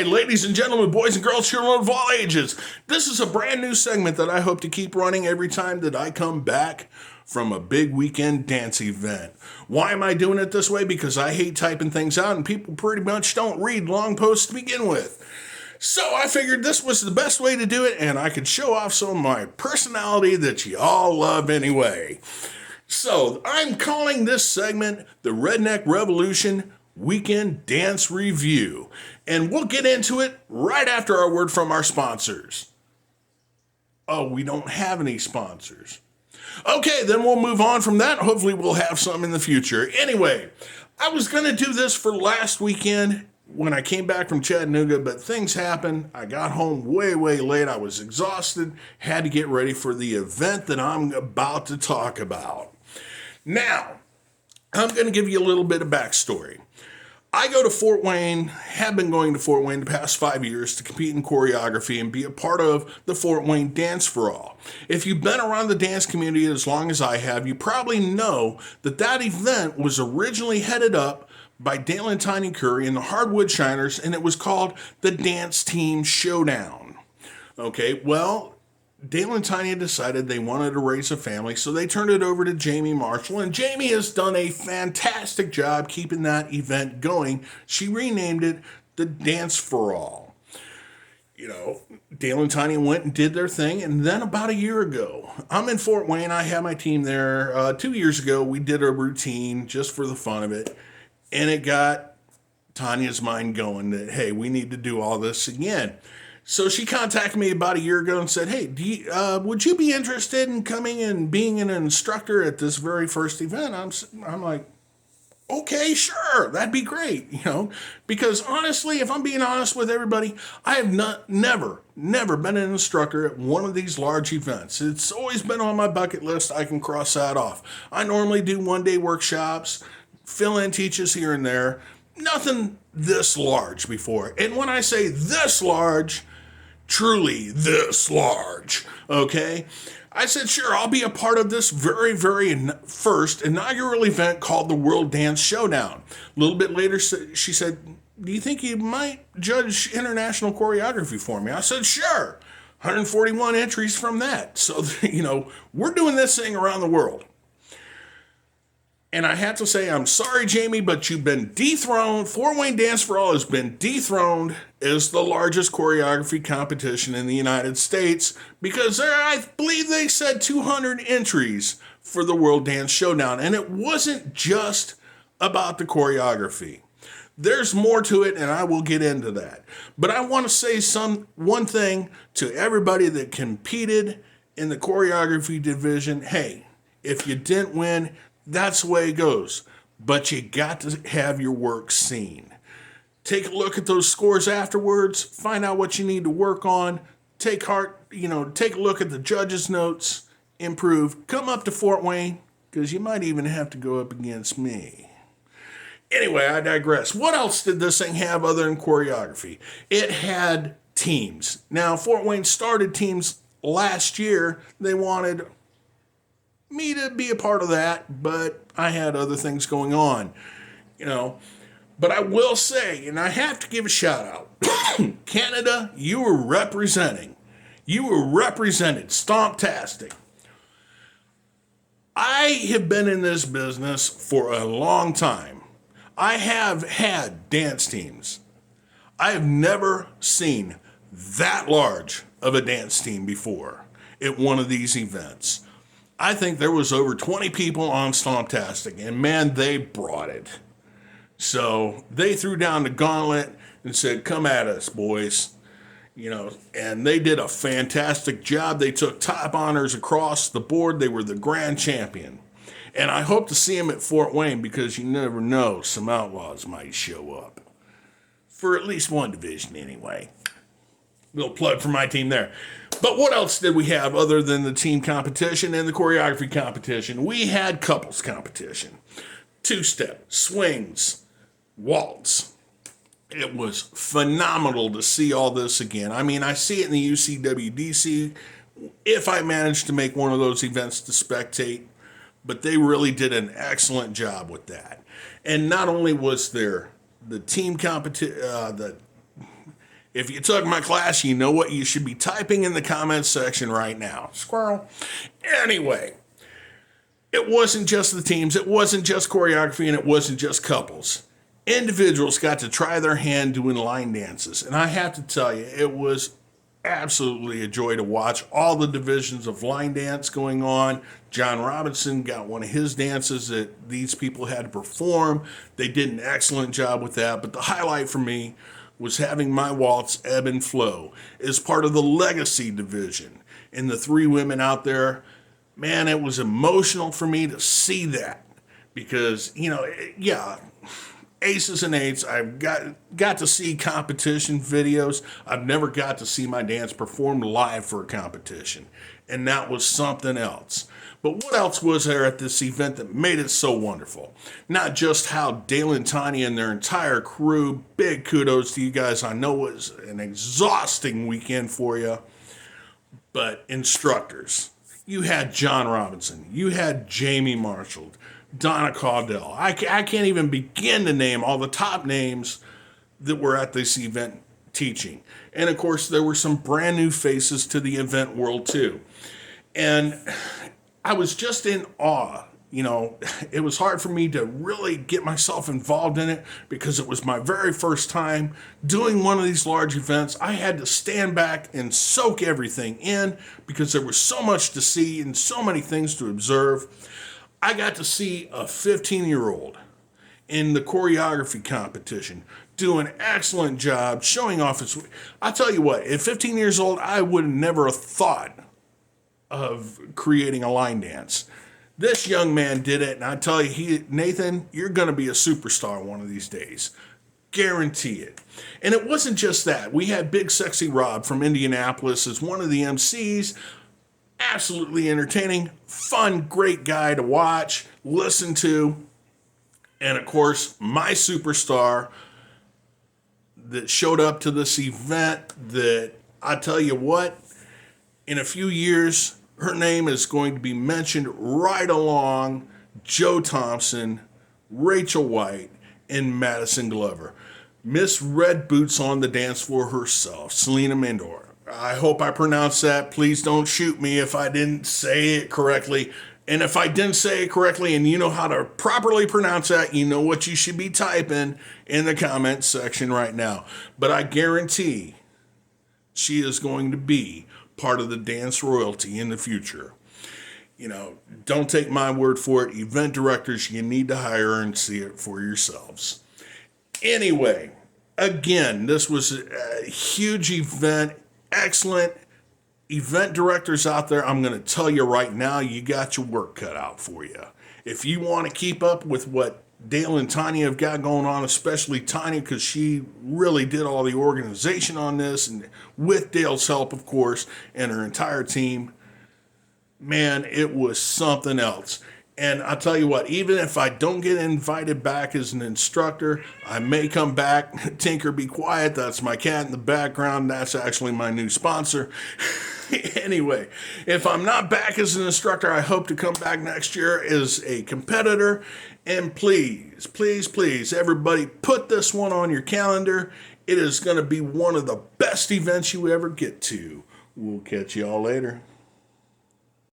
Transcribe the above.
right, ladies and gentlemen, boys and girls, children of all ages. This is a brand new segment that I hope to keep running every time that I come back from a big weekend dance event. Why am I doing it this way? Because I hate typing things out and people pretty much don't read long posts to begin with. So I figured this was the best way to do it and I could show off some of my personality that you all love anyway. So I'm calling this segment the Redneck Revolution Weekend Dance Review. And we'll get into it right after our word from our sponsors. Oh, we don't have any sponsors. Okay, then we'll move on from that. Hopefully we'll have some in the future. Anyway, I was going to do this for last weekend when I came back from Chattanooga, but things happened. I got home way late. I was exhausted, had to get ready for the event that I'm about to talk about. Now, I'm going to give you a little bit of backstory. I go to Fort Wayne, have been going to Fort Wayne the past 5 years to compete in choreography and be a part of the Fort Wayne Dance for All. If you've been around the dance community as long as I have, you probably know that that event was originally headed up by Dale and Tiny Curry and the Hardwood Shiners, and it was called the Dance Team Showdown. Okay, well, Dale and Tanya decided they wanted to raise a family, so they turned it over to Jamie Marshall, and Jamie has done a fantastic job keeping that event going. She renamed it the Dance for All. You know, Dale and Tanya went and did their thing, and then about a year ago, I'm in Fort Wayne, I have my team there. 2 years ago, we did a routine just for the fun of it, and it got Tanya's mind going that, hey, we need to do all this again. So she contacted me about a year ago and said, hey, would you be interested in coming and being an instructor at this very first event? I'm like, okay, sure, that'd be great, because honestly, if I'm being honest with everybody, I have never been an instructor at one of these large events. It's always been on my bucket list. I can cross that off. I normally do one-day workshops, fill-in teaches here and there, nothing this large before. And when I say this large, truly this large, okay? I said, sure, I'll be a part of this very first inaugural event called the World Dance Showdown. A little bit later, she said, do you think you might judge international choreography for me? I said, sure. 141 entries from that. So, we're doing this thing around the world. And I have to say, I'm sorry, Jamie, but you've been dethroned. Fort Wayne Dance for All has been dethroned as the largest choreography competition in the United States because I believe they said 200 entries for the World Dance Showdown. And it wasn't just about the choreography. There's more to it, and I will get into that. But I want to say one thing to everybody that competed in the choreography division. Hey, if you didn't win, that's the way it goes. But you got to have your work seen. Take a look at those scores afterwards. Find out what you need to work on. Take a look at the judges' notes. Improve. Come up to Fort Wayne, because you might even have to go up against me. Anyway, I digress. What else did this thing have other than choreography? It had teams. Now, Fort Wayne started teams last year. They wanted me to be a part of that, but I had other things going on, But I will say, and I have to give a shout out, Canada, you were representing. You were represented. Stomptastic. I have been in this business for a long time. I have had dance teams. I have never seen that large of a dance team before at one of these events. I think there was over 20 people on Stomptastic, and man, they brought it. So they threw down the gauntlet and said, come at us, boys. And they did a fantastic job. They took top honors across the board. They were the grand champion. And I hope to see them at Fort Wayne because you never know, some outlaws might show up. For at least one division anyway. Little plug for my team there. But what else did we have other than the team competition and the choreography competition? We had couples competition. Two-step, swings, waltz. It was phenomenal to see all this again. I mean, I see it in the UCWDC if I managed to make one of those events to spectate, but they really did an excellent job with that. And not only was there the team competition, If you took my class, you know what you should be typing in the comments section right now. Squirrel. Anyway, it wasn't just the teams, it wasn't just choreography, and it wasn't just couples. Individuals got to try their hand doing line dances. And I have to tell you, it was absolutely a joy to watch all the divisions of line dance going on. John Robinson got one of his dances that these people had to perform. They did an excellent job with that. But the highlight for me was having my waltz ebb and flow as part of the legacy division. And the three women out there, man, it was emotional for me to see that. Because, yeah, aces and eights, I've got to see competition videos. I've never got to see my dance performed live for a competition. And that was something else. But what else was there at this event that made it so wonderful? Not just how Dale and Tanya and their entire crew, big kudos to you guys. I know it was an exhausting weekend for you, but instructors. You had John Robinson. You had Jamie Marshall, Donna Caudell. I can't even begin to name all the top names that were at this event teaching. And of course, there were some brand new faces to the event world too. And I was just in awe. It was hard for me to really get myself involved in it because it was my very first time doing one of these large events. I had to stand back and soak everything in because there was so much to see and so many things to observe. I got to see a 15-year-old in the choreography competition do an excellent job showing off his... I tell you what, at 15 years old, I would never have thought of creating a line dance. This young man did it, and I tell you, Nathan, you're going to be a superstar one of these days. Guarantee it. And it wasn't just that. We had Big Sexy Rob from Indianapolis as one of the MCs. Absolutely entertaining, fun, great guy to watch, listen to. And of course, my superstar that showed up to this event that I tell you what, in a few years, her name is going to be mentioned right along Joe Thompson, Rachel White, and Madison Glover. Miss Red Boots on the dance floor herself, Selena Mandor. I hope I pronounced that. Please don't shoot me if I didn't say it correctly. And if I didn't say it correctly and you know how to properly pronounce that, you know what you should be typing in the comments section right now. But I guarantee she is going to be part of the dance royalty in the future. Don't take my word for it. Event directors, you need to hire her and see it for yourselves. Anyway, again, this was a huge event. Excellent event directors out there. I'm going to tell you right now, you got your work cut out for you. If you want to keep up with what Dale and Tanya have got going on, especially Tanya, because she really did all the organization on this, and with Dale's help, of course, and her entire team, man, it was something else. And I'll tell you what, even if I don't get invited back as an instructor, I may come back. Tinker, be quiet. That's my cat in the background. That's actually my new sponsor. Anyway, if I'm not back as an instructor, I hope to come back next year as a competitor. And please, please, please, everybody, put this one on your calendar. It is going to be one of the best events you ever get to. We'll catch you all later.